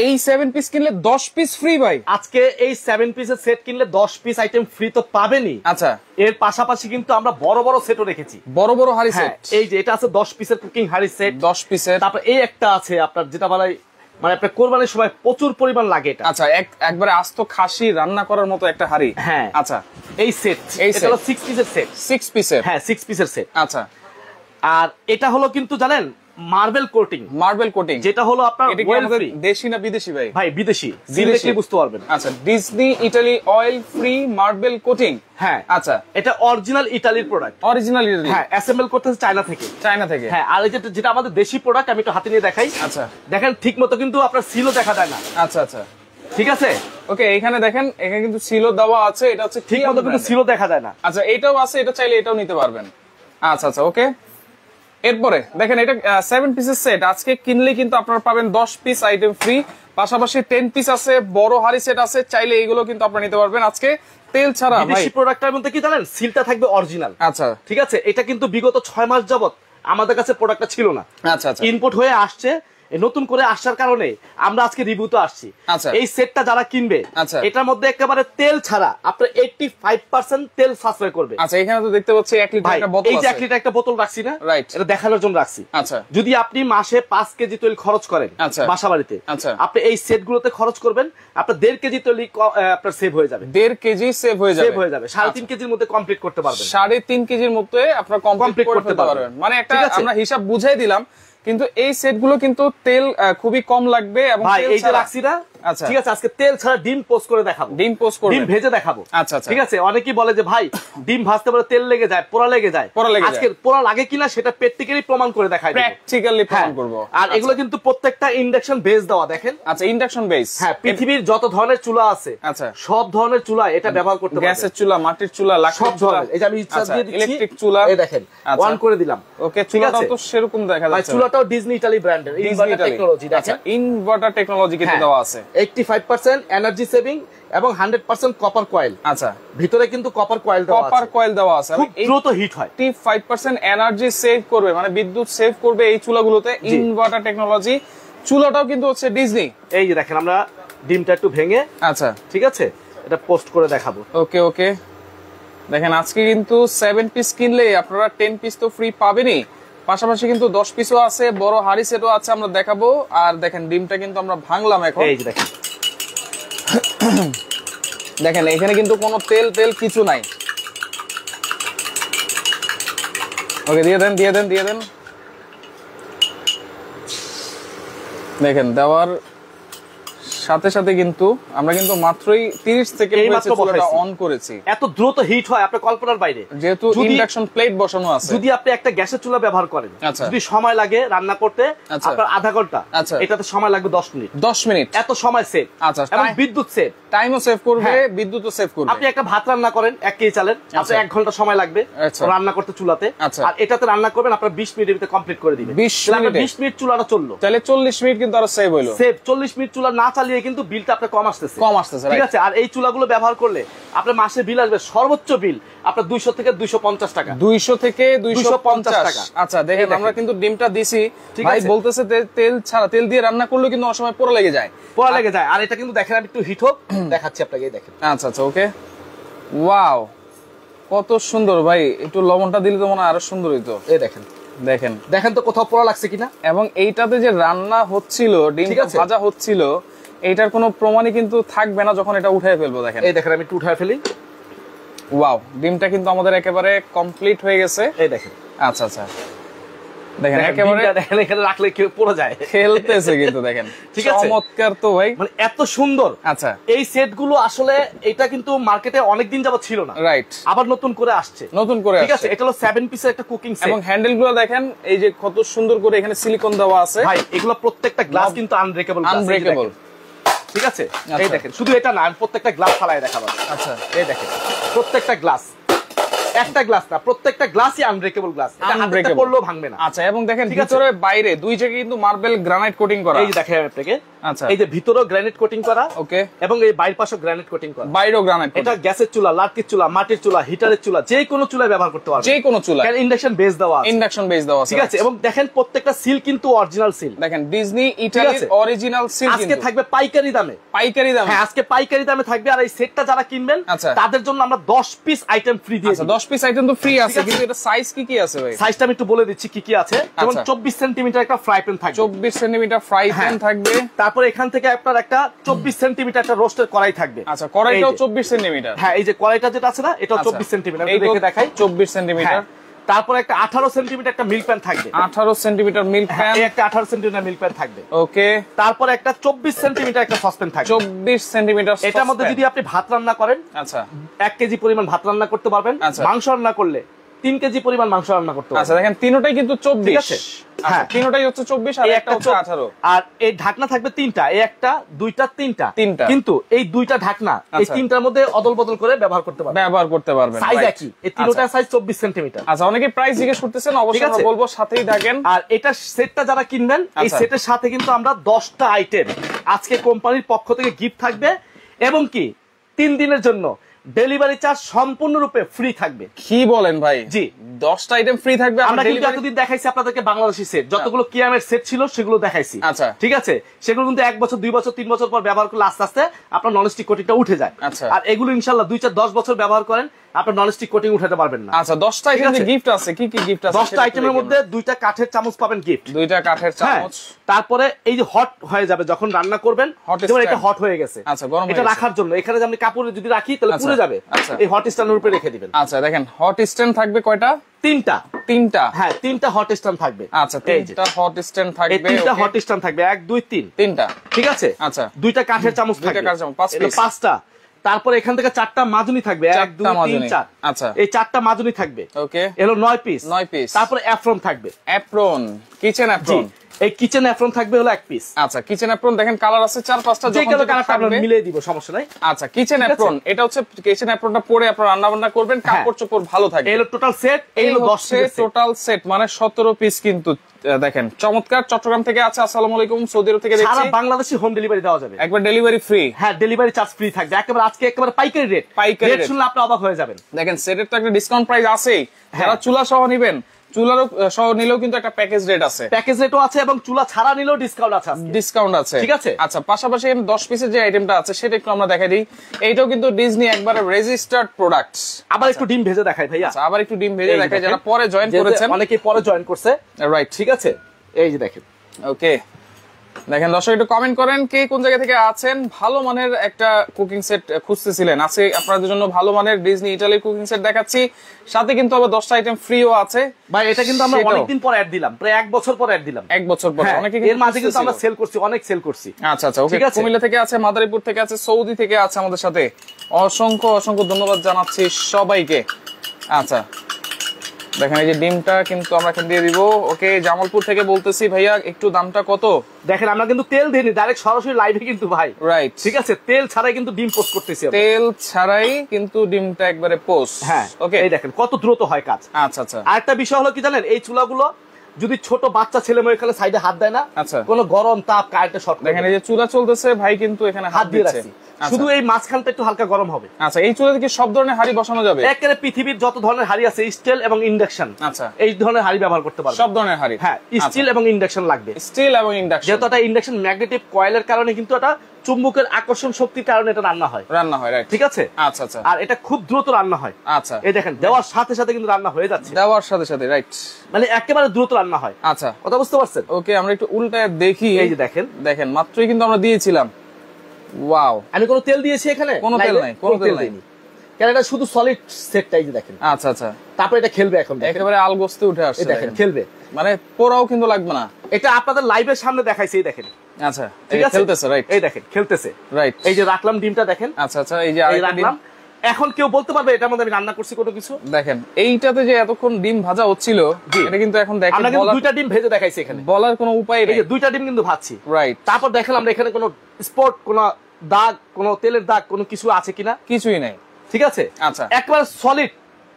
এই 7 পিস কিনলে 10 piece free ভাই। আজকে এই 7 পিসের সেট কিনলে 10 পিস আইটেম ফ্রি তো পাবেনই। আচ্ছা, এর পাশাপাশি কিন্তু আমরা বড় বড় সেটও রেখেছি, বড় বড় হাড়ি সেট। এই যে এটা আছে 10 পিসের কুকিং হাড়ি সেট, 10 পিসের। তারপর এই একটা আছে আপনার যেটা বলে মানে আপনার কোরবানির সময় প্রচুর পরিমাণ লাগে এটা। আচ্ছা, একবারে আস্ত খাসি রান্না করার মতো একটা হাড়ি। হ্যাঁ, আচ্ছা, এই সেট এটা হলো 6 পিসের সেট। 6 পিসের? হ্যাঁ, 6 পিসের সেট। আচ্ছা, আর এটা হলো কিন্তু জানেন মার্বেল কোটিং। মার্বেল কোটিং যেটা হলো আপনার ওয়েল ফ্রি। দেশি না বিদেশি ভাই? ভাই বিদেশি, বিদেশি বুঝতে পারবেন। আচ্ছা, Disney Italy oil free marble coating. হ্যাঁ, আচ্ছা, এটা অরিজিনাল ইতালির প্রোডাক্ট। Original Italy? হ্যাঁ, অ্যাসেম্বল করতেছে চায়না থেকে। চায়না থেকে? হ্যাঁ। আর যেটা আমাদের দেশি প্রোডাক্ট, আমি একটু হাতে নিয়ে দেখাই। আচ্ছা, দেখেন ঠিক মতো কিন্তু আপনার সিলও দেখা যায় না। আচ্ছা আচ্ছা, ঠিক আছে। ওকে, এখানে দেখেন, এখানে কিন্তু সিলও দেওয়া আছে। এটা হচ্ছে ঠিক মতো কিন্তু সিলও দেখা যায় না। আচ্ছা, এটাও আছে, এটা চাইলে এটাও নিতে পারবেন। আচ্ছা আচ্ছা, ওকে। এরপরে দেখেন, এটা 7 পিসের সেট। আজকে কিনলে কিন্তু আপনারা পাবেন 10 পিস আইটেম ফ্রি। পাশাপাশি 10 পিস আছে, বড় হাড়ি সেট আছে, চাইলে এইগুলো কিন্তু আপনারা নিতে পারবেন আজকে তেল ছাড়া। বিদেশি প্রোডাক্টের মধ্যে কি জানেন, সিলটা থাকবে অরিজিনাল। আচ্ছা, ঠিক আছে। এটা কিন্তু বিগত 6 মাস যাবত আমাদের কাছে প্রোডাক্টটা ছিল না। আচ্ছা আচ্ছা, ইনপুট হয়ে আসছে, নতুন করে আসার কারণে আমরা আজকে রিভিউতে আসছি। আচ্ছা, এই সেটটা যারা কিনবে, আচ্ছা, এটার মধ্যে একেবারে তেল ছাড়া আপনার 85% তেল সাশ্রয় করবে। আচ্ছা, এখানে তো দেখতে পাচ্ছি 1 লিটার একটা বোতল আছে। এই যে 1 লিটার একটা বোতল রাখছি না, রাইট, এটা দেখানোর জন্য রাখছি। আচ্ছা, যদি আপনি মাসে 5 কেজি তেল খরচ করেন বাসা বাড়িতে, আচ্ছা, আপনি এই সেটগুলোতে খরচ করবেন, আপনার 1.5 কেজি তেল আপনার সেভ হয়ে যাবে। 1.5 কেজি সেভ হয়ে যাবে। 3.5 কেজির মধ্যে কমপ্লিট করতে পারবেন। 3.5 কেজির মধ্যে আপনারা কমপ্লিট করতে পারবেন। মানে একটা আমরা হিসাব বুঝাই দিলাম, কিন্তু এই সেটগুলো কিন্তু তেল খুবই কম লাগবে। এবং ভাই এই যে রাখছি না, আচ্ছা, ঠিক আছে, আজকে তেল ছাড়া ডিম পোস্ট করে দেখাবো। ডিম পোস্ট করে, ডিম ভেজে দেখাবো। আচ্ছা আচ্ছা, ঠিক আছে। অনেকেই বলে যে ভাই ডিম ভাজতে পারে তেল লেগে যায়, পোড়া লেগে যায়। আজকে পোড়া লাগে কিনা সেটা প্র্যাকটিক্যালি প্রমাণ করে দেখাই, প্র্যাকটিক্যালি প্রমাণ করব। আর এগুলো কিন্তু প্রত্যেকটা ইন্ডাকশন বেস দেওয়া, দেখেন। আচ্ছা, ইন্ডাকশন বেস। হ্যাঁ, পৃথিবীর যত ধরনের চুলা আছে, আচ্ছা, সব ধরনের চুলা এটা ব্যবহার করতে পারবেন। গ্যাসের চুলা, মাটির চুলা, সব ধরনের। এই যে আমি ইচ্ছা দিয়ে দিচ্ছি, ইলেকট্রিক চুলা, এই দেখেন অন করে দিলাম। ওকে, চুলাটাও তো সেরকম দেখা যাচ্ছে। চুলাটাও ডিজনি ইতালি ব্র্যান্ডের, ইনভার্টার টেকনোলজি। দেখেন, ইনভার্টার টেকনোলজি কিন্তু দেওয়া আছে। 85% এনার্জি সেভিং এবং 100% কপার কয়েল। আচ্ছা, ভিতরে কিন্তু কপার কয়েল দেওয়া আছে। কপার কয়েল দেওয়া আছে, খুব দ্রুত হিট হয়। 85% এনার্জি সেভ করবে, মানে বিদ্যুৎ সেভ করবে এই চুলাগুলোতে। Inverter technology. চুলাটাও কিন্তু হচ্ছে ডিজনি। এই যে দেখেন, আমরা ডিমটা একটু ভেঙে, আচ্ছা, ঠিক আছে, এটা পোস্ট করে দেখাবো। ওকে ওকে, দেখেন আজকে কিন্তু 7 পিস কিনলে আপনারা 10 পিস তো ফ্রি পাবেনই। পাশাপাশি কিন্তু 10 পিসও আছে, বড় হাড়ি সেটও আছে, আমরা দেখাবো। আর দেখেন ডিমটা কিন্তু আমরা ভাঙলাম এখন। এই যে দেখেন, দেখেন এখানে কিন্তু কোনো তেল তেল কিছু নাই। ওকে, দিয়ে দেন দিয়ে দেন দিয়ে দেন। দেখেন দেওয়ার সাথে সাথে কিন্তু আমরা কিন্তু মাত্রই 30 সেকেন্ড অন করেছি। এত দ্রুত হিট হয় আপনার কল্পনার বাইরে। যেহেতু ইন্ডাকশন প্লেট বসানো আছে। যদি আপনি একটা গ্যাসের চুলা ব্যবহার করেন, যদি সময় লাগে রান্না করতে আপনার আধা ঘন্টা, এটাতে সময় লাগবে 10 মিনিট। 10 মিনিট, এত সময় সেভ। আচ্ছা, এবং বিদ্যুৎ সেভ, টাইমও সেভ করবে, বিদ্যুৎও সেভ করবে। আপনি একটা ভাত রান্না করেন 1 কেজি চালের, আপনার 1 ঘন্টা সময় লাগবে রান্না করতে চুলাতে। আর এটাতে রান্না করবেন আপনার 20 মিনিটের ভিতরে কমপ্লিট করে দিবেন। 20 মিনিট চুলাটা চললো, তাহলে 40 মিনিট কিন্তু আরো সেভ হলো। সেভ 40 মিনিট চুলা না চালিয়ে কিন্তু বিলটা আপনার কম আসতেছে। ঠিক আছে। আর এই চুলাগুলো ব্যবহার করলে আপনার মাসে বিল আসবে, সর্বোচ্চ বিল আপনার 200 থেকে 250 টাকা। 200 থেকে 250 টাকা। আচ্ছা, দেখেন আমরা কিন্তু ডিমটা দিছি, ভাই বলতেছে তেল ছাড়া, তেল দিয়ে রান্না করলে কিন্তু অনেক সময় পোড়া লেগে যায়। পোড়া লেগে যায়। আর এটা কিন্তু দেখেন, আমি একটু হিট হোক দেখাচ্ছি আপনাকে, দেখেন। আচ্ছা আচ্ছা, ওকে। ওয়াও, কত সুন্দর ভাই। একটু লবণটা দিলে তো মনে হয় আরো সুন্দর হইতো। এই দেখেন, দেখেন দেখেন তো কোথাও পোড়া লাগছে কিনা। এবং এইটাতে যে রান্না হচ্ছিল, ডিমটা ভাজা হচ্ছিল, এইটার কোনো প্রমাণই কিন্তু থাকবে না যখন এটা উঠায় ফেলবো। দেখেন, এই দেখেন আমি একটু উঠায় ফেলি। ওয়াও, ডিমটা কিন্তু আমাদের একেবারে কমপ্লিট হয়ে গেছে। এই দেখেন। আচ্ছা আচ্ছা, দেখেন একেবারে দেখেন, এখানে রাখলে কেউ পড়ে যায়, খেলতেছে কিন্তু। দেখেন ঠিক আছে, চমৎকার তো ভাই, মানে এত সুন্দর। আচ্ছা, এই সেটগুলো আসলে এটা কিন্তু মার্কেটে অনেকদিন যাবত ছিল না, রাইট, আবার নতুন করে আসছে, নতুন করে। ঠিক আছে, এটা হলো 7 পিসের একটা কুকিং সেট। এবং হ্যান্ডেলগুলো দেখেন, এই যে কত সুন্দর করে এখানে সিলিকন দেওয়া আছে। ভাই এগুলো প্রত্যেকটা গ্লাস কিন্তু আনব্রেকেবল। ঠিক আছে, এই দেখেন, শুধু এটা না, আমি প্রত্যেকটা গ্লাস ফালায় দেখাবো। আচ্ছা, এই দেখেন প্রত্যেকটা গ্লাস, একটা গ্লাস না, প্রত্যেকটা গ্লাসই আনব্রেকেবল গ্লাস, এটা হাতে পড়লেও ভাঙবে না। আচ্ছা, এবং দেখেন ভিতরে বাইরে দুই জায়গায় কিন্তু মার্বেল গ্রানাইট কোটিং করা। এই যে দেখেন আপনাকে, আচ্ছা এই যে ভিতরেও গ্রানাইট কোটিং করা, ওকে, এবং এই বাইরের পাশেও গ্রানাইট কোটিং করা, বাইরেও গ্রানাইট। এটা গ্যাসের চুলা, লার্কির চুলা, মাটির চুলা, হিটারের চুলা, যে কোনো চুলায় ব্যবহার করতে পারবেন, যে কোনো চুলা, ইন্ডাকশন বেস দেওয়া আছে, ইন্ডাকশন বেস দেওয়া আছে, ঠিক আছে। এবং দেখেন প্রত্যেকটা সিল কিন্তু অরিজিনাল সিল, দেখেন ডিজনি ইটালির অরিজিনাল সিল। আজকে থাকবে পাইকারি দামে, পাইকারি দামে, হ্যাঁ আজকে পাইকারি দামে থাকবে। আর এই সেটটা যারা কিনবেন তাদের জন্য আমরা 10 পিস আইটেম ফ্রি দিয়ে দিই। 10 পিস আইটেম তো ফ্রি আছে, কিন্তু এটা সাইজ কি কি আছে ভাই? সাইজটা আমি একটু বলে দিচ্ছি কি কি আছে। যেমন 24 সেন্টিমিটার একটা ফ্রাই প্যান থাকবে, 24 সেন্টিমিটার ফ্রাই প্যান থাকবে। তারপর এখান থেকে আপনার একটা 24 সেন্টিমিটার একটা রোস্টের কড়াই থাকবে। আচ্ছা, কড়াইটাও 24 সেন্টিমিটার। হ্যাঁ, এই যে কড়াইটা যেটা আছে না, এটাও 24 সেন্টিমিটার। আমি দেখে দেখাই, 24 সেন্টিমিটার। তারপর একটা 18 সেন্টিমিটার একটা মিল্ক প্যান থাকবে, 18 সেন্টিমিটার মিল্ক প্যান, একটা 18 সেন্টিমিটার মিল্ক প্যান থাকবে, ওকে। তারপর একটা 24 সেন্টিমিটার একটা সসপ্যান থাকবে, 24 সেন্টিমিটার। এটার মধ্যে যদি আপনি ভাত রান্না করেন, আচ্ছা 1 কেজি পরিমাণ ভাত রান্না করতে পারবেন। মাংস রান্না করলে 3 কেজি পরিমাণ মাংস রান্না করতে পারবেন। আচ্ছা, দেখেন তিনটাই কিন্তু 24, ঠিক আছে। হ্যাঁ, তিনটাই হচ্ছে 24 আর একটা হচ্ছে 18। আর এই ঢাকনা থাকবে 3টা, এই একটা, দুইটা, তিনটা। কিন্তু এই দুইটা ঢাকনা এই তিনটার মধ্যে অদল বদল করে ব্যবহার করতে পারবেন। সাইজ একই, এই তিনটার সাইজ 24 সেন্টিমিটার। আচ্ছা, অনেকে প্রাইস জিজ্ঞেস করতেছেন, অবশ্যই আমরা বলবো, সাথেই থাকেন। আর এটা সেটটা যারা কিনবেন, এই সেটের সাথে কিন্তু আমরা 10টা আইটেম আজকে কোম্পানির পক্ষ থেকে গিফট থাকবে, এবং কি 3 দিনের জন্য ডেলিভারি চার্জ সম্পূর্ণরূপে ফ্রি থাকবে। কি বলেন ভাই? জি, 10টা আইটেম ফ্রি থাকবে। আমরা কিন্তু এতদিন দেখাইছি আপনাদেরকে বাংলাদেশি সেট, যতগুলো কিয়ামের সেট ছিল সেগুলো দেখাইছি। আচ্ছা, ঠিক আছে। সেগুলো কিন্তু 1 বছর, 2 বছর, 3 বছর পর ব্যবহার করলে আস্তে আস্তে আপনার ননস্টিক কোটিংটা উঠে যায়। আর এগুলো ইনশাআল্লাহ 2, 4, 10 বছর ব্যবহার করেন, আপনার ননস্টিক কোটিং উঠাতে পারবেন না। আচ্ছা, 10টা আইটেম গিফট আছে। কি কি গিফট আছে? 10টা আইটেমের মধ্যে 2টা কাঠের চামচ পাবেন গিফট, 2টা কাঠের চামচ। তারপরে এই যে হট হয়ে যাবে যখন রান্না করবেন, যেমন এটা হট হয়ে গেছে, আচ্ছা, গরম এটা রাখার জন্য এখানে যে আমি কাপড়ে যদি রাখি তাহলে পুড়ে যাবে, এই হট স্ট্যান্ডের উপরে রেখে দিবেন। আচ্ছা, দেখেন হট স্ট্যান্ড থাকবে কয়টা? 3টা। হ্যাঁ, 3টা হট স্ট্যান্ড থাকবে। আচ্ছা, 3টা হট স্ট্যান্ড থাকবে। এই 3টা হট স্ট্যান্ড থাকবে, 1, 2, 3, 3টা। ঠিক আছে। আচ্ছা, 2টা কাঠের চামচ থাকবে, 5টা। তারপর এখান থেকে 4টা মাজুনি থাকবে, 1, 2, 3, 4। আচ্ছা, এই 4টা মাজুনি থাকবে, ওকে, এলো 9 পিস। তারপর অ্যাপ্রন থাকবে, অ্যাপ্রন, কিচেন অ্যাপ্রন। এই কিচেন অ্যাপ্রন থাকবে হলো 1 পিস। আচ্ছা, কিচেন অ্যাপ্রন দেখেন কালার আছে 4-5টা, যে কালার আমরা মিলিয়ে দিব, সমস্যা নাই। আচ্ছা, কিচেন অ্যাপ্রন, এটা হচ্ছে কিচেন অ্যাপ্রনটা পরে আপনারা রান্না বান্না করবেন, কাপড় চোপড় ভালো থাকবে। এই হলো টোটাল সেট, এই হলো 10 পিস টোটাল সেট, মানে 17 পিস কিন্তু। দেখেন চমৎকার। চট্টগ্রাম থেকে আছে, আসসালামু আলাইকুম। সৌদি আরব থেকে দেখছি, সারা বাংলাদেশে হোম ডেলিভারি দেওয়া যাবে, একবার ডেলিভারি ফ্রি। হ্যাঁ, ডেলিভারি চার্জ ফ্রি থাকবে একেবারে। আজকে একেবারে পাইকারি রেট, রেট শুনলে আপনি অবাক হয়ে যাবেন। দেখেন সেটের তো একটা ডিসকাউন্ট প্রাইস আছেই, যারা চুলা সহ নেবেন, চুলারও সহ নিলেও কিন্তু একটা প্যাকেজ রেট আছে, প্যাকেজ রেটও আছে, এবং চুলা ছাড়া নিলেও ডিসকাউন্ট আছে, ডিসকাউন্ট আছে, ঠিক আছে। আচ্ছা, পাশাপাশি 10 পিসের যে আইটেমটা আছে সেটা একটু আমরা দেখাই দিই। এইটাও কিন্তু ডিজনি একবারে রেজিস্টার্ড প্রোডাক্ট। আবার একটু ডিম ভেজে দেখাই ভাইয়া, আবার একটু ডিম ভেজে দেখাই, যারা পরে জয়েন করেছেন, অনেকে পরে জয়েন করছে, রাইট, ঠিক আছে। এই যে দেখেন, ওকে, দেখেন দর্শক একটু কমেন্ট করেন কে কোন জায়গা থেকে আছেন। ভালো মানের একটা কুকিং সেট খুঁজতেছিলেন, আজকে আপনাদের জন্য ভালো মানের ডিজনি ইটালির কুকিং সেট দেখাচ্ছি, সাথে কিন্তু আবার 10টা আইটেম ফ্রিও আছে। ভাই এটা কিন্তু আমরা অনেকদিন পর অ্যাড দিলাম, প্রায় 1 বছর পর অ্যাড দিলাম, 1 বছর পর। অনেকে এর মাঝে কিন্তু আমরা সেল করছি, অনেক সেল করছি। আচ্ছা আচ্ছা, ওকে, কুমিল্লা থেকে আছে, মাদারীপুর থেকে আছে, সৌদি থেকে আছে আমাদের সাথে, অসংখ্য অসংখ্য ধন্যবাদ জানাচ্ছি সবাইকে। আচ্ছা, দেখেন এই যে ডিমটা কিন্তু আমরা এখানে দিয়ে দিব। ওকে, জামালপুর থেকে বলতেছি ভাইয়া একটু দামটা কত? দেখেন আমরা কিন্তু তেল দিইনি, ডাইরেক্ট সরাসরি লাইভে কিন্তু ভাই, রাইট, ঠিক আছে, তেল ছাড়াই কিন্তু ডিম পোস্ট করতেছি, তেল ছাড়াই কিন্তু ডিমটা একবারে পোস্ট। হ্যাঁ, ওকে, এই দেখেন কত দ্রুত হয় কাজ। আচ্ছা আচ্ছা, আরেকটা বিষয় হলো কি জানেন, এই চুলাগুলো যদি ছোট বাচ্চা ছেলে মেয়ে খেলে সাইডে হাত দেয় না, আচ্ছা, কোনো গরম তাপ কারেন্টে শর্ট। দেখেন এই যে চুলা চলতেছে, ভাই কিন্তু এখানে হাত দিয়ে রাখছি, শুধু এই মাঝখানটা একটু হালকা গরম হবে। আচ্ছা, এই চুলাতে কি সব ধরনের হাড়ি বসানো যাবে? একেবারে পৃথিবীর যত ধরনের হাড়ি আছে, স্টিল এবং ইন্ডাকশন, আচ্ছা, এই ধরনের হাড়ি ব্যবহার করতে পারবে, সব ধরনের হাড়ি। হ্যাঁ, স্টিল এবং ইন্ডাকশন লাগবে, স্টিল এবং ইন্ডাকশন, যেহেতু এটা ইন্ডাকশন ম্যাগনেটিক কয়েলের কারণে কিন্তু এটা চুম্বকের আকর্ষণ শক্তির কারণে এটা রান্না হয়, রাইট, ঠিক আছে। আচ্ছা আচ্ছা, আর এটা খুব দ্রুত রান্না হয়। আচ্ছা, এই দেখেন দেওয়ার সাথে সাথে কিন্তু রান্না হয়ে যাচ্ছে, দেওয়ার সাথে সাথে, রাইট, মানে একেবারে দ্রুত রান্না হয়। আচ্ছা, কথা বুঝতে পারছেন? ওকে, আমরা একটু উল্টায় দেখি। এই যে দেখেন, দেখেন মাত্রই কিন্তু আমরা দিয়েছিলাম। ওয়াও, আমি কোনো তেল দিয়েছি এখানে? কোনো তেল নাই, কোনো তেল নাই, কারণ এটা শুধু সলিড সেটটাই যে দেখেন। আচ্ছা আচ্ছা, তারপর এটা খেলবে, এখন একেবারে আলগোস্তে উঠে আসছে, দেখেন খেলবে, মানে পোড়াও কিন্তু লাগবে না। এটা আপনাদের লাইভের সামনে দেখাইছি, এই দেখেন। আচ্ছা, ঠিক আছে, খেলতেছে, রাইট, এই দেখেন খেলতেছে, রাইট। এই যে রাখলাম ডিমটা দেখেন। আচ্ছা আচ্ছা, এই যে আরেকটা ডিম। এখন কেউ বলতে পারবে এটার মধ্যে আমি রান্না করছি কোনো কিছু? দেখেন এইটাতে যে এতক্ষণ ডিম ভাজা হচ্ছিল, এটা কিন্তু এখন দেখেন আমরা কিন্তু 2টা ডিম ভেজে দেখাইছি এখানে, বলার কোনো উপায় নেই। এই যে 2টা ডিম কিন্তু ভাজছি, রাইট। তারপর দেখেন আমরা এখানে কোনো স্পট, কোনো দাগ, কোনো তেলের দাগ, কোনো কিছু আছে কিনা? কিছুই নাই, ঠিক আছে। আচ্ছা, একবার সলিড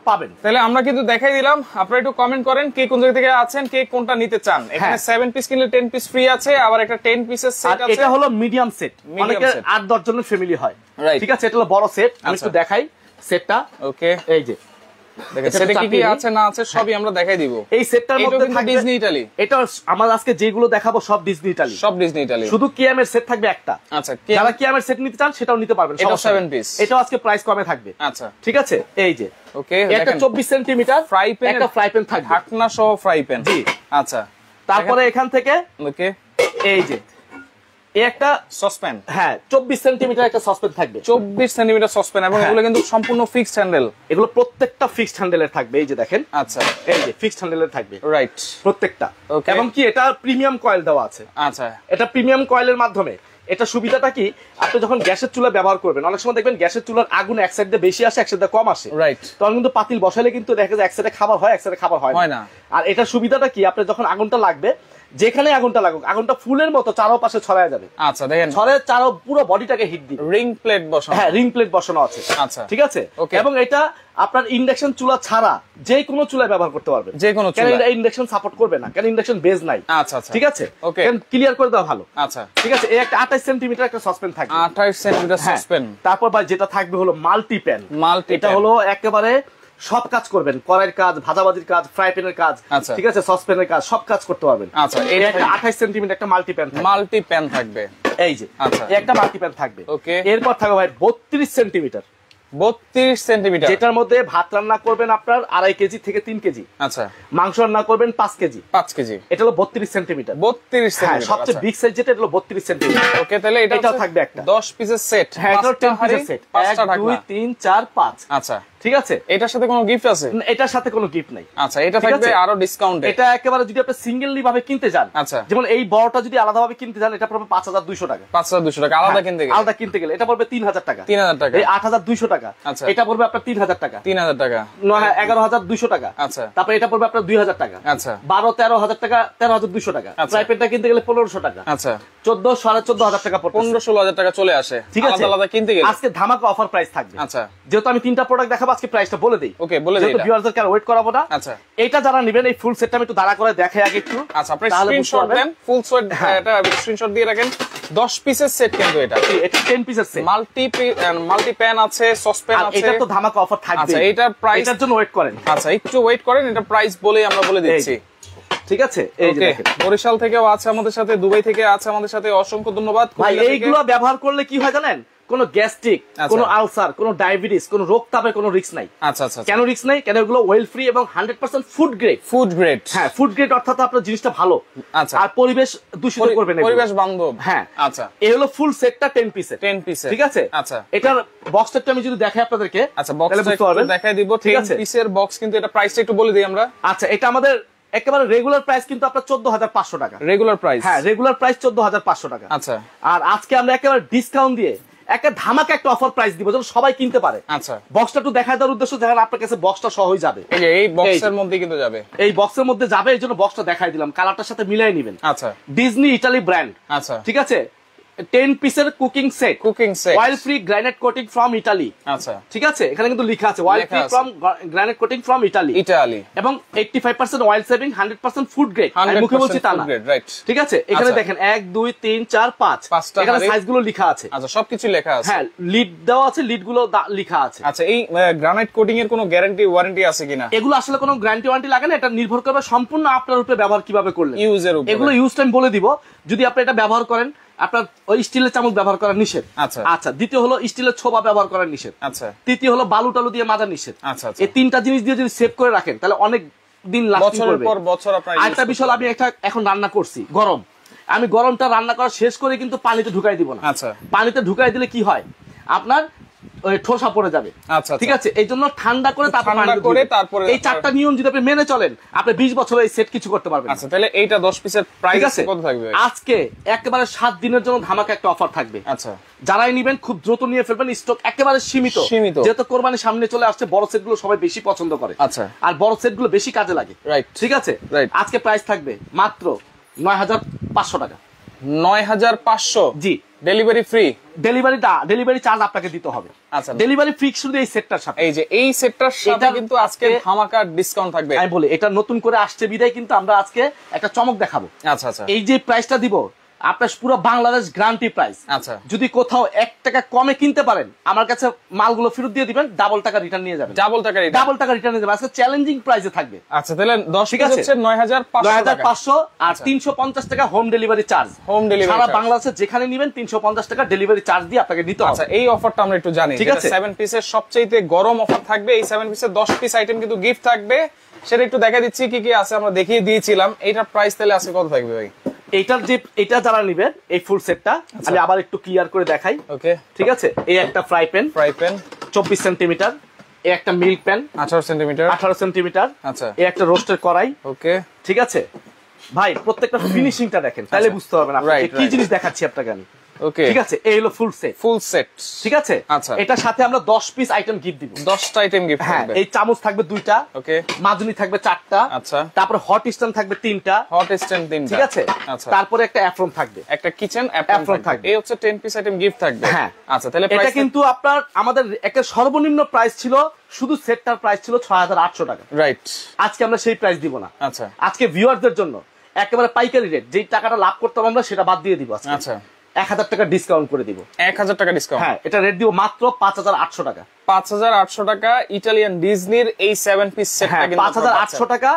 পাবেন। তাহলে আমরা কিন্তু দেখাই দিলাম, আপনারা একটু কমেন্ট করেন কে কোন জায়গা থেকে আছেন, কে কোনটা নিতে চান। এখানে 7 পিস কিনলে 10 পিস ফ্রি আছে, আবার একটা 10 পিসের সেট আছে। এটা হলো মিডিয়াম সেট, অনেকে 8-10 জনের ফ্যামিলি হয়, ঠিক আছে। এটা হলো বড় সেট, আমি একটু দেখাই সেটটা। ওকে, এই যে দেখেন সেটা কি কি আছে না আছে সবই আমরা দেখাই দিব। এই সেটটার মধ্যে থাকবে ডিজনি ইতালি। এটা আমরা আজকে যেগুলো দেখাবো সব ডিজনি ইতালি, সব ডিজনি ইতালি। শুধু কিয়াম এর সেট থাকবে একটা। আচ্ছা, যারা কিয়াম এর সেট নিতে চান সেটাও নিতে পারবেন, এটা 7 পিস। এটাও আজকে প্রাইস কমে থাকবে। আচ্ছা, ঠিক আছে। এই যে ওকে, একটা 24 সেন্টিমিটার ফ্রাই প্যান, একটা ফ্রাই প্যান থাকবে, ঢাকনা সহ ফ্রাই প্যান। জি, আচ্ছা। তারপরে এখান থেকে ওকে, এই যে এই একটা সসপ্যান, হ্যাঁ 24 সেন্টিমিটার একটা সসপ্যান থাকবে, 24 সেন্টিমিটার সসপ্যান, এবং এগুলো কিন্তু সম্পূর্ণ ফিক্সড হ্যান্ডেল। এগুলো প্রত্যেকটা ফিক্সড হ্যান্ডেলের থাকবে, এই যে দেখেন। আচ্ছা, এই যে ফিক্সড হ্যান্ডেলের থাকবে, রাইট, প্রত্যেকটা। এবং কি এটা প্রিমিয়াম কয়েল দেওয়া আছে। আচ্ছা, এটা প্রিমিয়াম কয়েলের মাধ্যমে এটা সুবিধাটা কি, আপনি যখন গ্যাসের চুলা ব্যবহার করবেন, অনেক সময় দেখবেন গ্যাসের চুলার আগুন এক সাইড দিয়ে বেশি আসে, এক সাইড দিয়ে কম আসে, রাইট। তখন কিন্তু পাতিল বসালে কিন্তু দেখা যায় এক সাইডে খাবার হয়, এক সাইডে খাবার হয় না। আর এটা সুবিধাটা কি, আপনি যখন আগুনটা লাগবে, যেখানে আগুনটা লাগুক, আগুনটা ফুলের মতো চারপাশে ছড়ায় যাবে। আচ্ছা, দেখেন ছড়ায় পুরো বডিটাকে হিট দিবে। রিং প্লেট বসানো, হ্যাঁ রিং প্লেট বসানো আছে। আচ্ছা, ঠিক আছে। এবং এটা আপনার ইন্ডাকশন চুলা ছাড়া যে কোনো চুলায় ব্যবহার করতে পারবেন, যে কোনো চুলা। এটা ইন্ডাকশন সাপোর্ট করবে না, কারণ ইন্ডাকশন বেজ নাই। আচ্ছা, আচ্ছা, ঠিক আছে। ওকে, ক্লিয়ার করে দেওয়া ভালো। আচ্ছা, ঠিক আছে। এই একটা 28 সেন্টিমিটার একটা সসপ্যান থাকবে, 28 সেন্টিমিটার সসপ্যান। তারপর ভাই যেটা থাকবে হলো মাল্টি প্যান। এটা হলো একেবারে সব কাজ করবেন, কড়াইয়ের কাজ, ভাজাভাজির কাজ, ফ্রাই প্যানের কাজ, ঠিক আছে, সসপ্যানের কাজ, সব কাজ করতে পারবেন। আচ্ছা, এই একটা 28 সেন্টিমিটার একটা মাল্টি প্যান থাকবে, মাল্টি প্যান থাকবে। এই যে, আচ্ছা, এই একটা মাল্টি প্যান থাকবে। ওকে, এরপর থাকবে ভাই 32 সেন্টিমিটার, 32 সেন্টিমিটার, যেটার মধ্যে ভাত রান্না করবেন আপনার 2.5 কেজি থেকে 3 কেজি। আচ্ছা, মাংস রান্না করবেন 5 কেজি, 5 কেজি। এটা হলো 32 সেন্টিমিটার। 32 সেন্টিমিটার, সবচেয়ে বিগ সাইজ যেটা, এটা হলো 32 সেন্টিমিটার। ওকে, তাহলে এটাও থাকবে একটা 10 পিসের সেট। হ্যাঁ, এটা 10 পিসের সেট, 1 2 3 4 5। আচ্ছা, ঠিক আছে। এটার সাথে কোনো গিফট আছে? এটার সাথে কোনো গিফট নাই। আচ্ছা, এটা থাকবে আরো ডিসকাউন্টে। এটা একেবারে যদি আপনি সিঙ্গেললি ভাবে কিনতে যান, আচ্ছা, যেমন এই বড়টা যদি আলাদা ভাবে কিনতে যান, এটা পড়বে 5200 টাকা। 5200 টাকা আলাদা কিনতে গেলে, আলাদা কিনতে গেলে এটা পড়বে 3000 টাকা। 3000 টাকা। এই 8200 টাকা। আচ্ছা, এটা পড়বে আপনার 3000 টাকা। 3000 টাকা। 11200 টাকা। আচ্ছা, তারপর এটা পড়বে আপনার 2000 টাকা। আচ্ছা, 12-13000 টাকা, 13200 টাকা। প্রাইপেটটা কিনতে গেলে 1500 টাকা। আচ্ছা, 14,500 টাকা পড়বে, 15-16,000 টাকা চলে আসে। ঠিক আছে, আলাদা কিনতে গেলে আজকে ধামাকা অফার প্রাইস থাকবে। আচ্ছা, যেহেতু আমি 3টা প্রোডাক্ট দেখাবো, আজকে প্রাইসটা বলে দেই। ওকে, বলে দেই, যেহেতু ভিউয়ারদের কাছে ওয়েট করাবো না। আচ্ছা, এটা যারা নেবেন, এই ফুল সেটটা আমি একটু দাঁড়া করে দেখাই আগে একটু। আচ্ছা, আপনি স্ক্রিনশট দেন, ফুল সেট, এটা স্ক্রিনশট দিয়ে রাখেন। 10 পিসের সেট কিন্তু এটা 10 পিসের সেট, মাল্টি প্যান আছে, সসপ্যান আছে। এটা তো ধামাকা অফার থাকবে। আচ্ছা, এটা প্রাইস, এটার জন্য ওয়েট করেন। আচ্ছা, একটু ওয়েট করেন, এটা প্রাইস বলেই আমরা বলে দিচ্ছি। ঠিক আছে। এই যে দেখেন, বরিশাল থেকেও আছে আমাদের সাথে, দুবাই থেকে আছে আমাদের সাথে, অসংখ্য ধন্যবাদ ভাই। এইগুলো ব্যবহার করলে কি হয় জানেন, কোনো গ্যাস্ট্রিক, কোনো আলসার, কোনো ডায়াবেটিস, কোনো রোগ তাপের কোনো রিস্ক নাই। আচ্ছা, আচ্ছা, কেন রিস্ক নাই? কেন এগুলো ওয়েল ফ্রি এবং 100% ফুড গ্রেড। হ্যাঁ, ফুড গ্রেড অর্থাৎ আপনার জিনিসটা ভালো। আচ্ছা, আর পরিবেশ দূষিত করবে না, পরিবেশ বান্ধব। হ্যাঁ, আচ্ছা, এই হলো ফুল সেটটা 10 পিসের। ঠিক আছে। আচ্ছা, এটার বক্সটা আমি যদি দেখাই আপনাদেরকে, আচ্ছা, বক্সটা দেখাই দিব। 10 পিসের বক্স, কিন্তু এটা প্রাইসটা একটু বলে দিই আমরা। আচ্ছা, এটা আমাদের একেবারে রেগুলার প্রাইস কিন্তু আপনার 14500 টাকা। Regular price? হ্যাঁ, রেগুলার প্রাইস 14500 টাকা। আচ্ছা, আর আজকে আমরা একেবারে ডিসকাউন্ট দিয়ে একটা ধামাকা একটা অফার প্রাইস দিব, যেন সবাই কিনতে পারে। আচ্ছা, বক্সটা একটু দেখায় দেওয়ার উদ্দেশ্য, দেখেন আপনার কাছে বক্সটা সহই যাবে। এই বক্সের মধ্যে কিন্তু যাবে, এই বক্সের মধ্যে যাবে, এই জন্য বক্সটা দেখাই দিলাম, কালারটার সাথে মিলাই নেবেন। আচ্ছা, ডিজনি ইটালি ব্র্যান্ড। আচ্ছা, ঠিক আছে। 10 পিসের cooking set, oil free granite coating from Italy. আচ্ছা, ঠিক আছে, এখানে কিন্তু লেখা আছে oil free from granite coating from Italy. এবং 85% অয়েল সেভিং, 100% ফুড গ্রেড। আমি মুখে বলছি তা না, ঠিক আছে। এখানে দেখেন 1 2 3 4 5 এখানে সাইজ গুলো লেখা আছে। আচ্ছা, সবকিছু লেখা আছে। হ্যাঁ, লিড দেওয়া আছে, লিড গুলো লেখা আছে। আচ্ছা, এই গ্রানাইট কোটিং এর কোনো গ্যারান্টি ওয়ারেন্টি আছে কিনা? এগুলো আসলে কোনো গ্যারান্টি ওয়ারেন্টি লাগে না, এটা নির্ভর করবে সম্পূর্ণ আপনার উপরে ব্যবহার কিভাবে করলেন, ইউজের উপরে। এগুলো ইউজ টাইম বলে দিব। যদি আপনি এটা ব্যবহার করেন, আপনার ওই স্টিলের চামচ ব্যবহার করা নিষেধ। আচ্ছা, আচ্ছা। দ্বিতীয় হলো স্টিলের ছোবা ব্যবহার করা নিষেধ। আচ্ছা। তৃতীয় হলো বালু টালু দিয়ে মাজা নিষেধ। আচ্ছা, এই 3টা জিনিস দিয়ে যদি সেভ করে রাখেন, তাহলে অনেক দিন লাস্টিং করবে। বছর আপনার। আরেকটা বিষয়, আমি একটা এখন রান্না করছি গরম, আমি গরমটা রান্না করা শেষ করে কিন্তু পানিতে ঢুকাই দিব না। আচ্ছা, পানিতে ঢুকাই দিলে কি হয়, আপনার ওই ঠোসা পড়ে যাবে। আচ্ছা, ঠিক আছে। এই জন্য ঠান্ডা করে তারপরে এই 4টা নিয়ম যদি আপনি মেনে চলেন, আপনি 20 বছর এই সেট কিছু করতে পারবেন। আচ্ছা, তাহলে এইটা 10 পিসের প্রাইস কত থাকবে? আজকে একেবারে 7 দিনের জন্য ধামাকা একটা অফার থাকবে। আচ্ছা, যারাই নেবেন খুব দ্রুত নিয়ে ফেলবেন, স্টক একেবারে সীমিত। যেহেতু কোরবানি সামনে চলে আসছে, বড় সেট গুলো সবাই বেশি পছন্দ করে। আচ্ছা, আর বড় সেট গুলো বেশি কাজে লাগে। রাইট, ঠিক আছে। আজকে প্রাইস থাকবে মাত্র 9500 টাকা। 9500? জি। Delivery free? ডেলিভারি চার্জ আপনাকে দিতে হবে। আচ্ছা, ডেলিভারি ফ্রি শুধু এই সেটটার সাথে। এই যে এই সেটটার সাথে কিন্তু আজকে ধামাকা ডিসকাউন্ট থাকবে। আমি বলি এটা নতুন করে আসছে বিদায় কিন্তু আমরা আজকে একটা চমক দেখাবো। আচ্ছা আচ্ছা, এই যে প্রাইসটা দিব আপনার পুরো বাংলাদেশ গ্যারান্টি প্রাইস। আচ্ছা, যদি কোথাও 1 টাকা কমে কিনতে পারেন আমার কাছে মালগুলো ফেরত দিয়ে দিবেন, ডাবল টাকা রিটার্ন নিয়ে যাবেন। ডাবল টাকা রিটার্ন নিয়ে যাবেন। আজকে চ্যালেঞ্জিং প্রাইসে থাকবে। আচ্ছা, তাহলে 10 পিস হচ্ছে 9500 আর 350 টাকা home delivery charge. Home delivery সারা বাংলাদেশে যেখানে নেবেন 350 টাকা ডেলিভারি চার্জ দিয়ে আপনাকে দিতে হবে। আচ্ছা, এই অফারটা আমরা একটু জানি। ঠিক আছে, 7 পিসের সবচেয়ে গরম অফার থাকবে। এই 7 পিসের 10 পিস আইটেম কিন্তু গিফট থাকবে, সেটা একটু দেখা দিচ্ছি কি কি আছে, আমরা দেখিয়ে দিয়েছিলাম। এইটার প্রাইস তাহলে আজকে কত থাকবে ভাই? এটা যারা নেবেন এই ফুল সেটটা আমি আবার একটু ক্লিয়ার করে দেখাই। ওকে, ঠিক আছে, এই একটা ফ্রাই প্যান 24 সেন্টিমিটার, এই একটা মিল্ক প্যান 18 সেন্টিমিটার। আচ্ছা, এই একটা রোস্টের কড়াই। ওকে, ঠিক আছে ভাই, প্রত্যেকটা ফিনিশিংটা দেখেন তাহলে বুঝতে পারবেন আপনাকে কি জিনিস দেখাচ্ছি আপনাকে আমি। ওকে, ঠিক আছে, এই হলো ফুল সেট। ঠিক আছে, আচ্ছা, এটার সাথে আমরা 10 পিস আইটেম গিফট দিব। 10টা আইটেম গিফট থাকবে। এই চামচ থাকবে 2টা, ওকে, মাজনি থাকবে 4টা, আচ্ছা, তারপর হট স্ট্যান্ড থাকবে 3টা, ঠিক আছে, আচ্ছা, তারপরে একটা অ্যাপ্রন থাকবে, একটা কিচেন অ্যাপ্রন থাকবে। এই হচ্ছে 10 পিস আইটেম গিফট থাকবে। হ্যাঁ, আচ্ছা, তাহলে এটা কিন্তু আপনার আমাদের একটা সর্বনিম্ন প্রাইস ছিল, শুধু সেটটার প্রাইস ছিল 6800 টাকা। রাইট, আজকে আমরা সেই প্রাইস দিব না। আচ্ছা, আজকে ভিউয়ারদের জন্য একেবারে পাইকারি রেট, যেই টাকাটা লাভ করতাম আমরা সেটা বাদ দিয়ে দিব আজকে। আচ্ছা, 1000 টাকা ডিসকাউন্ট করে দিব। 1000 টাকা ডিসকাউন্ট? হ্যাঁ, এটা রেট দিব মাত্র 5800 টাকা। 5800 টাকা ইটালিয়ান ডিজনির এই 7 পিস সেটটা কিন্তু 5800 টাকা,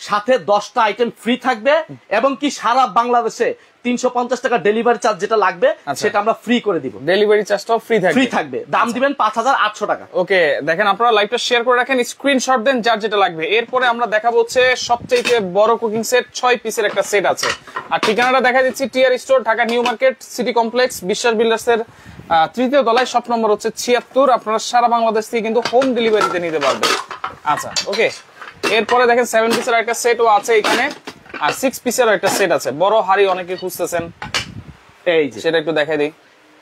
সাথে 10টা আইটেম ফ্রি থাকবে এবং কি সারা বাংলাদেশে 350 টাকা ডেলিভারি চার্জ যেটা লাগবে সেটা আমরা ফ্রি করে দিব। ডেলিভারি চার্জটাও ফ্রি থাকবে। দাম দিবেন 5800 টাকা। ওকে, দেখেন আপনারা লাইভটা শেয়ার করে রাখেন, স্ক্রিনশট দেন যার যেটা লাগবে। এরপরে আমরা দেখাবো হচ্ছে সবচেয়ে বড় কুকিং সেট, 6 পিসের একটা সেট আছে। আর ঠিকানাটা দেখা দিচ্ছি TR store, Dhaka new market city complex, Biswas builders এর 3য় তলায়, শপ নম্বর হচ্ছে 76। আপনারা সারা বাংলাদেশ থেকে কিন্তু হোম ডেলিভারিতে নিতে পারবেন। আচ্ছা, ওকে, এরপরে দেখেন 7 পিসের একটা সেটও আছে এখানে, আর 6 পিসের একটা সেট আছে। বড় হাড়ি অনেকে খুঁজতেছেন, এই যে সেটা একটু দেখাই দিই।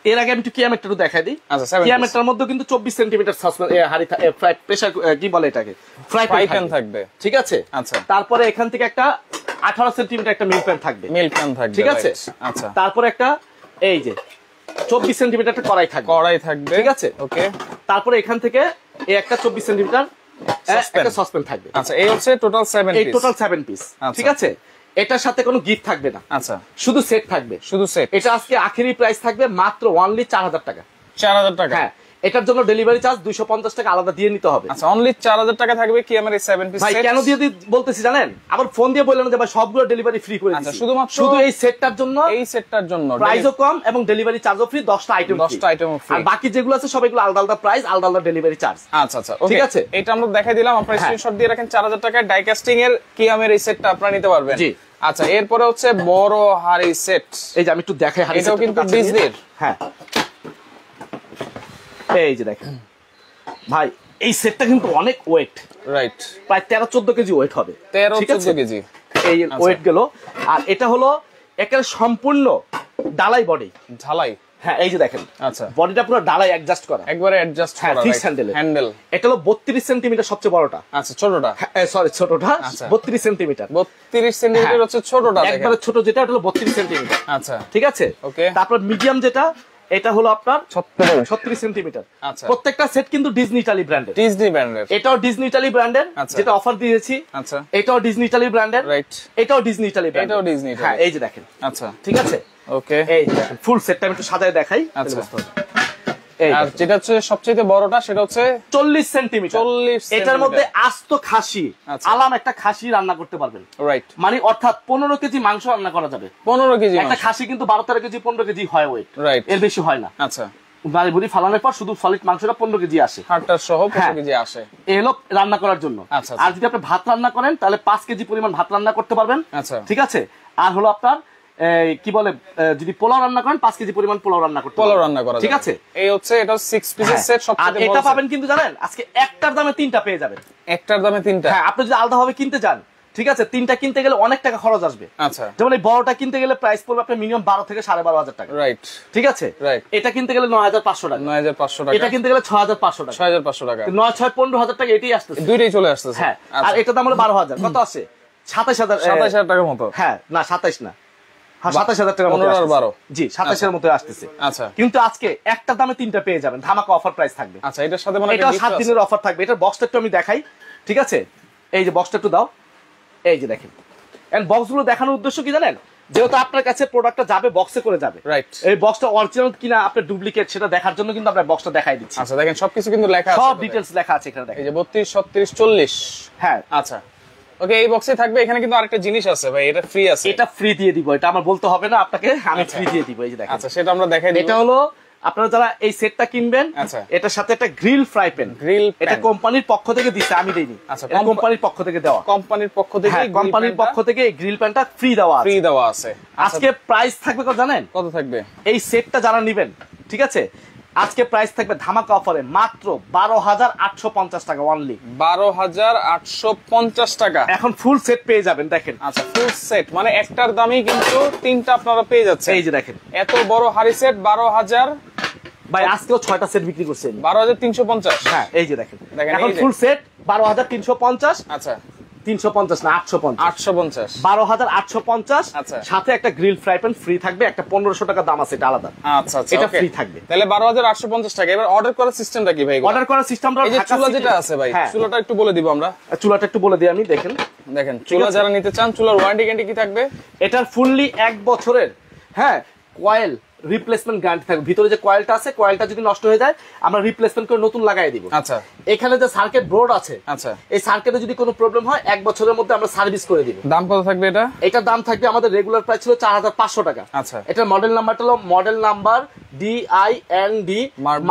এর আগে আমি একটু কিয়ামেটটা একটু দেখাই দিই। আচ্ছা, কিয়ামেটটার মধ্যে কিন্তু 24 সেন্টিমিটার সসপ্যান হাড়ি ফ্রাই প্রেসার কি বলে এটাকে, ফ্রাই প্যান থাকবে। ঠিক আছে, আচ্ছা, তারপরে এখান থেকে একটা 18 সেন্টিমিটার একটা মিল্ক প্যান থাকবে। ঠিক আছে, আচ্ছা, তারপরে একটা এই যে 24 সেন্টিমিটার একটা কড়াই থাকবে। ঠিক আছে, ওকে, তারপরে এখান থেকে এই একটা 24 সেন্টিমিটার একটা সসপ্যান থাকবে। আচ্ছা, এই হচ্ছে টোটাল 7 পিস। এই টোটাল 7 পিস। ঠিক আছে, এটার সাথে কোনো গিফট থাকবে না। আচ্ছা, শুধু সেট থাকবে, শুধু সেট। এটা আজকে আখেরি প্রাইস থাকবে মাত্র অনলি 4000 টাকা। 4000 টাকা? হ্যাঁ, এটার জন্য ডেলিভারি চার্জ 250 টাকা আলাদা দিয়ে নিতে হবে। আচ্ছা, অনলি 4000 টাকা থাকবে কি আমার এই 7 পিস সেট। ভাই কেন দিয়ে বলতেছি জানেন, আবার ফোন দিয়ে বললেন যে ভাই সবগুলো ডেলিভারি ফ্রি করে দিচ্ছি। শুধু এই সেটটার জন্য প্রাইসও কম এবং ডেলিভারি চার্জও ফ্রি, 10টা আইটেম ফ্রি। আর বাকি যেগুলো আছে সবগুলো আলাদা আলাদা প্রাইস, আলাদা আলাদা ডেলিভারি চার্জ। আচ্ছা আচ্ছা, ঠিক আছে, এটা আমরা দেখাই দিলাম। আপনারা স্ক্রিনশট দিয়ে রাখেন। 4000 টাকায় ডাই কাস্টিং এর কিয়ামের এই সেটটা আপনারা নিতে পারবেন। জি, আচ্ছা, এরপরে হচ্ছে বড় হাড়ি সেট। এই যে আমি একটু দেখাই হাড়ি, এটাও কিন্তু ডিজনির। হ্যাঁ, এই যে দেখেন ভাই, এই সেটটা কিন্তু অনেক ওয়েট। রাইট, প্রায় 13-14 কেজি ওয়েট হবে। 13-14 কেজি এই ওয়েট গেল। আর এটা হলো একের সম্পূর্ণ ডালাই বডি, ঢালাই। হ্যাঁ, এই যে দেখেন, আচ্ছা, বডিটা পুরো ডালাই অ্যাডজাস্ট করা, একবারে অ্যাডজাস্ট করা, ফিক্স হ্যান্ডেল। এটা হলো 32 সেন্টিমিটার সবচেয়ে বড়টা। আচ্ছা, ছোটটা, সরি ছোটটা 32 সেন্টিমিটার। 32 সেন্টিমিটার হচ্ছে ছোটটা, একবারে ছোট যেটা, এটা হলো 32 সেন্টিমিটার। আচ্ছা, ঠিক আছে, ওকে। তারপর মিডিয়াম যেটা, এটা হলো আপনার 36 সেন্টিমিটার। আচ্ছা, প্রত্যেকটা সেট কিন্তু ডিজনি ইতালি ব্র্যান্ডের। এটাও ডিজনি ইতালি ব্র্যান্ডের, যেটা অফার দিয়েছি। আচ্ছা, এটাও ডিজনি ইতালি ব্র্যান্ডের। রাইট, এটাও ডিজনি ইতালি ব্র্যান্ডের। এটাও ডিজনি। হ্যাঁ, এই যে দেখেন। আচ্ছা, ঠিক আছে, ওকে, এই ফুল সেটটা আমি একটু সাজায় দেখাই। আচ্ছা, আর যেটা হচ্ছে সবচেয়ে বড়টা, সেটা হচ্ছে 40 সেন্টিমিটার। এটার মধ্যে আস্ত খাসি, আলাম একটা খাসি রান্না করতে পারবেন। রাইট, মানে অর্থাৎ 15 কেজি মাংস রান্না করা যাবে। 15 কেজি একটা খাসি কিন্তু 12-13 কেজি 15 কেজি হয় ওয়েট। রাইট, এর বেশি হয় না। আচ্ছা, গাড়ি বুড়ি ফালানোর পর শুধু সলিড মাংসটা 15 কেজি আসে, হাড়টা সহ 15 কেজি আসে। এই হলো রান্না করার জন্য। আর যদি আপনি ভাত রান্না করেন তাহলে 5 কেজি পরিমাণ ভাত রান্না করতে পারবেন। আচ্ছা, ঠিক আছে। আর হলো আপনার কি বলে, যদি পোলাও রান্না করেন 5 কেজি পরিমাণ পোলাও রান্না করতে, পোলাও রান্না করা, ঠিক আছে। এই হচ্ছে এটা 6 পিসের সেট। সবচেয়ে এটা পাবেন কিন্তু জানেন, আজকে একটার দামে 3টা পেয়ে যাবেন। একটার দামে 3টা? হ্যাঁ, আপনি যদি আলাদা ভাবে কিনতে যান, ঠিক আছে, 3টা কিনতে গেলে অনেক টাকা খরচ আসবে। আচ্ছা, যেমন এই বড়টা কিনতে গেলে প্রাইস পড়বে আপনার মিনিমাম 12 থেকে 12,500 টাকা। রাইট, ঠিক আছে। রাইট, এটা কিনতে গেলে 9500 টাকা। 9500 টাকা। এটা কিনতে গেলে 6500 টাকা। 6500 টাকা। 9-6-15,000 টাকা এটাই আসতেছে, দুইটাই চলে আসতেছে। হ্যাঁ, আর এটা দাম হলো 12,000। কত আছে? 27000 টাকার মতো। হ্যাঁ, না 27 না, হ্যাঁ 27000 টাকার মতো 15 আর 12 জি 27 এর মতো আসতেছে। আচ্ছা কিন্তু আজকে একটা দামে তিনটা পেয়ে যাবেন, ধামাকা অফার প্রাইস থাকবে। আচ্ছা এটার সাথে মানে এটা 7 দিনের অফার থাকবে। এটার বক্সটা একটু আমি দেখাই, ঠিক আছে? এই যে বক্সটা একটু দাও, এই যে দেখেন। এন্ড বক্সগুলো দেখানোর উদ্দেশ্য কি জানেন? যেহেতু আপনার কাছে প্রোডাক্টটা যাবে বক্সে করে যাবে, রাইট, এই বক্সটা অরিজিনাল কিনা আপনার ডুপ্লিকেট সেটা দেখার জন্য কিন্তু আমরা বক্সটা দেখাই দিচ্ছি। আচ্ছা দেখেন সবকিছু কিন্তু লেখা আছে, সব ডিটেইলস লেখা আছে এখানে দেখেন। এই যে 32 36 40 হ্যাঁ আচ্ছা ওকে এই বক্সে থাকবে। এখানে কিন্তু আরেকটা জিনিস আছে ভাই, এটা ফ্রি আছে। এটা ফ্রি দিয়ে দিব, এটা আমার বলতে হবে না আপনাকে, আমি ফ্রি দিয়ে দিব। এই যে দেখেন, আচ্ছা সেটা আমরা দেখাই দিই। এটা হলো আপনারা যারা এই সেটটা কিনবেন, আচ্ছা এটার সাথে একটা গ্রিল ফ্রাই প্যান, এটা কোম্পানির পক্ষ থেকে দিচ্ছে, আমি দেইনি। আচ্ছা কোম্পানির পক্ষ থেকে দেওয়া, কোম্পানির পক্ষ থেকে, কোম্পানির পক্ষ থেকে এই গ্রিল প্যানটা ফ্রি দেওয়া আছে। আজকে প্রাইস থাকবে কত জানেন? কত থাকবে? এই সেটটা যারা নেবেন, ঠিক আছে, আজকে প্রাইস থাকবে ধামাকা অফারে মাত্র 12850 টাকা অনলি। 12850 টাকা এখন ফুল সেট পেয়ে যাবেন দেখেন। আচ্ছা ফুল সেট মানে একটার দামই কিন্তু তিনটা আপনারা পেয়ে যাচ্ছেন। এই যে দেখেন এত বড় হাড়ি সেট 12000 ভাই, আজকেও 6টা সেট বিক্রি করছেন 12350। হ্যাঁ এই যে দেখেন এখন ফুল সেট 12350। আচ্ছা 350 না 850, 850 12850। আচ্ছা সাথে একটা গ্রিল ফ্রাই প্যান ফ্রি থাকবে, একটা 1500 টাকা দাম আছে, এটা আলাদা। আচ্ছা আচ্ছা এটা ফ্রি থাকবে। তাহলে 12850 টাকা। এবার অর্ডার করার সিস্টেমটা কি ভাই? অর্ডার করার সিস্টেমটা এই যে চুলা যেটা আছে ভাই, চুলাটা একটু বলে দিব আমরা। চুলাটা একটু বলে দিই আমি, দেখেন চুলা যারা নিতে চান, চুলার ওয়ারেন্টি গ্যারান্টি কি থাকবে? এটার ফুললি 1 বছরের কয়েল রিপ্লেসমেন্ট গ্যারান্টি থাকবে। ভিতরে যে কয়েলটা আছে, কয়েলটা যদি নষ্ট হয়ে যায় আমরা রিপ্লেসমেন্ট করে নতুন লাগাই দিব। আচ্ছা এখানে যে সার্কিট বোর্ড আছে, আচ্ছা এই সার্কিটে যদি কোনো প্রবলেম হয় 1 বছরের মধ্যে আমরা সার্ভিস করে দিব। দাম কত থাকবে এটা? এটার দাম থাকবে, আমাদের রেগুলার প্রাইস ছিল 4500 টাকা। আচ্ছা এটার মডেল নাম্বারটা হলো model number DIND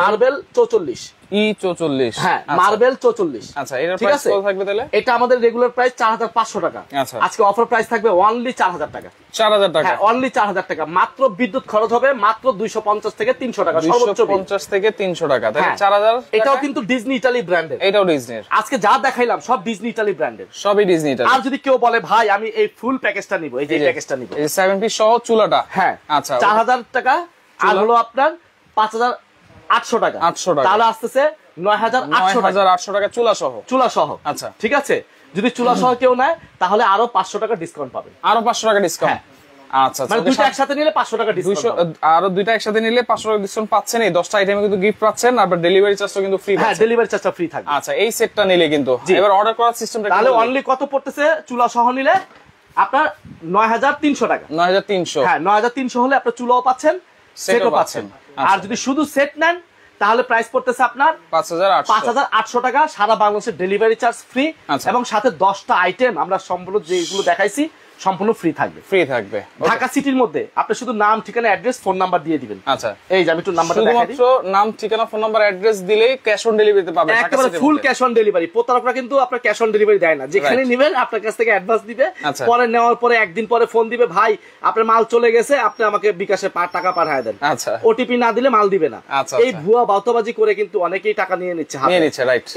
marble 44 E44। হ্যাঁ মার্বেল 44। আচ্ছা এটার প্রাইস কত থাকবে তাহলে? এটা আমাদের রেগুলার প্রাইস 4500 টাকা। আচ্ছা আজকে অফার প্রাইস থাকবে অনলি 4000 টাকা। 4000 টাকা? হ্যাঁ অনলি 4000 টাকা। মাত্র বিদ্যুৎ খরচ হবে মাত্র 250 থেকে 300 টাকা, সর্বোচ্চ 250 থেকে 300 টাকা। তাহলে 4000। এটাও কিন্তু ডিজনি ইতালি ব্র্যান্ডের। এটাও ডিজনির। আজকে যা দেখাইলাম সব ডিজনি ইতালি ব্র্যান্ডের, সবই ডিজনি ইতালি। আর যদি কেউ বলে ভাই আমি এই ফুল প্যাকেজটা নিব, এই যে প্যাকেজটা নিব, এই 7 পিস সহ চুলাটা, হ্যাঁ আচ্ছা 4000 টাকা আর হলো আপনার 5800 টাকা। 800 টাকা তাহলে আসতেছে 9800 টাকা চুলা সহ। চুলা সহ, আচ্ছা ঠিক আছে। যদি চুলা সহ কেউ নেয় তাহলে আরো 500 টাকা ডিসকাউন্ট পাবে, আরো 500 টাকা ডিসকাউন্ট। আচ্ছা মানে দুইটা একসাথে নিলে 500 টাকা ডিসকাউন্ট, আরো দুইটা একসাথে নিলে 500 টাকা ডিসকাউন্ট পাচ্ছেন। এই 10টা আইটেমে কিন্তু গিফট পাচ্ছেন, আর ডেলিভারি চার্জও কিন্তু ফ্রি। হ্যাঁ ডেলিভারি চার্জটা ফ্রি থাকবে। আচ্ছা এই সেটটা নিলে কিন্তু এবার অর্ডার করার সিস্টেমটা তাহলে অনলি কত পড়তেছে? চুলা সহ নিলে আপনার 9300 টাকা। 9300। হ্যাঁ 9300 হলে আপনি চুলাও পাচ্ছেন, সেটও পাচ্ছেন। আর যদি শুধু সেট নেন তাহলে প্রাইস পড়তেছে আপনার 5800 টাকা। সারা বাংলাদেশের ডেলিভারি চার্জ ফ্রি, এবং সাথে 10টা আইটেম আমরা সম্পূর্ণ যেগুলো দেখাইছি সম্পূর্ণ ফ্রি থাকবে। ঢাকা সিটির মধ্যে আপনি শুধু নাম, ঠিকানা, অ্যাড্রেস, ফোন নাম্বার দিয়ে দিবেন। আচ্ছা এই যে আমি একটু নাম্বারটা দেখাই দিই। শুধুমাত্র নাম, ঠিকানা, ফোন নাম্বার, অ্যাড্রেস দিলেই ক্যাশ অন ডেলিভারিতে পাবেন। একেবারে ফুল ক্যাশ অন ডেলিভারি। প্রতারকরা কিন্তু আপনার ক্যাশ অন ডেলিভারি দেয় না। যেখানে নেবেন আপনার কাছ থেকে অ্যাডভান্স দিবে, পরে নেওয়ার পরে একদিন পরে ফোন দিবে, ভাই আপনার মাল চলে গেছে, আপনি আমাকে বিকাশে টাকা পাঠিয়ে দেন। আচ্ছা ওটিপি না দিলে মাল দিবে না। এই ভুয়া বাউতাবাজি করে কিন্তু অনেকেই টাকা নিয়ে নিচ্ছে। রাইট।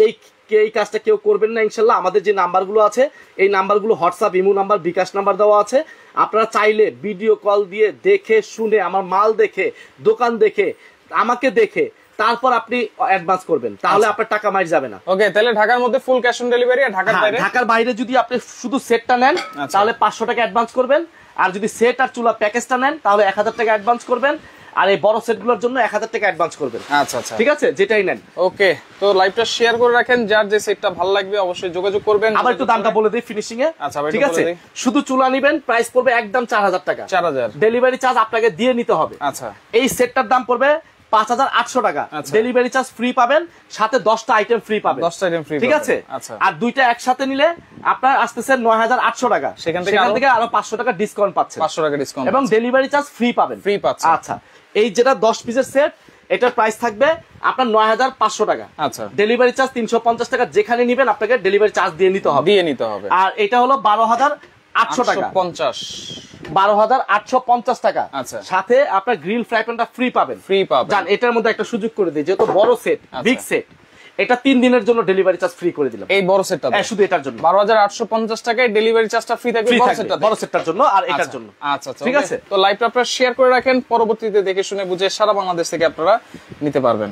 এই কাজটা কেউ করবেন না ইনশাল্লাহ। আমাদের যে নাম্বারগুলো আছে এই নাম্বারগুলো হোয়াটসঅ্যাপ, ইমো নাম্বার, বিকাশ নাম্বার দেওয়া আছে। আপনারা চাইলে ভিডিও কল দিয়ে দেখে শুনে, আমার মাল দেখে, দোকান দেখে, আমাকে দেখে তারপর আপনি অ্যাডভান্স করবেন, তাহলে আপনার টাকা মাইর যাবে না। ওকে তাহলে ঢাকার মধ্যে ফুল ক্যাশ অন ডেলিভারি, আর ঢাকার বাইরে যদি আপনি শুধু সেটটা নেন তাহলে 500 টাকা অ্যাডভান্স করবেন, আর যদি সেট আর চুলা প্যাকেজটা নেন তাহলে 1000 টাকা অ্যাডভান্স করবেন, আর এই বড় সেটগুলোর জন্য 1000 টাকা অ্যাডভান্স করবেন। আচ্ছা আচ্ছা ঠিক আছে, যেটাই নেন। ওকে তো লাইভটা শেয়ার করে রাখেন, যার যে সেটটা ভালো লাগবে অবশ্যই যোগাযোগ করবেন। আবার একটু দামটা বলে দেই ফিনিশিং এ। আচ্ছা ঠিক আছে, শুধু চুলা নেবেন প্রাইস পড়বে একদম 4000 টাকা। 4000 ডেলিভারি চার্জ আপনাকে দিয়ে নিতে হবে। আচ্ছা এই সেটটার দাম পড়বে 5800 টাকা। ডেলিভারি চার্জ ফ্রি পাবেন, সাথে 10টা আইটেম ফ্রি পাবেন। 10টা আইটেম ফ্রি, ঠিক আছে। আর দুইটা একসাথে নিলে আপনার আসতেছে 9800 টাকা। সেখান থেকে আরো 500 টাকা ডিসকাউন্ট পাচ্ছেন, 500 টাকা ডিসকাউন্ট, এবং ডেলিভারি চার্জ ফ্রি পাবেন। আচ্ছা এই যেটা 10 পিসের সেট, এটার প্রাইস থাকবে আপনার 9500 টাকা। আচ্ছা ডেলিভারি চার্জ 350 টাকা। যেখানে নেবেন আপনাকে ডেলিভারি চার্জ দিয়ে নিতে হবে। আর এটা হলো 12800 টাকা, 12850 টাকা। সাথে আপনার গ্রিল ফ্রাই প্যানটা ফ্রি পাবেন। জান এটার মধ্যে একটা সুযোগ করে দিই, যেহেতু বড় সেট, বিগ সেট, এটা 3 দিনের জন্য ডেলিভারি চার্জ ফ্রি করে দিলাম। এই বড় সেটটা শুধু এটার জন্য 12850 টাকায় ডেলিভারি চার্জটা ফ্রি থাকবে বড় সেটটার জন্য আর এটার জন্য। আচ্ছা ঠিক আছে, তো লাইভটা আপনারা শেয়ার করে রাখেন, পরবর্তীতে দেখে শুনে বুঝে সারা বাংলাদেশ থেকে আপনারা নিতে পারবেন।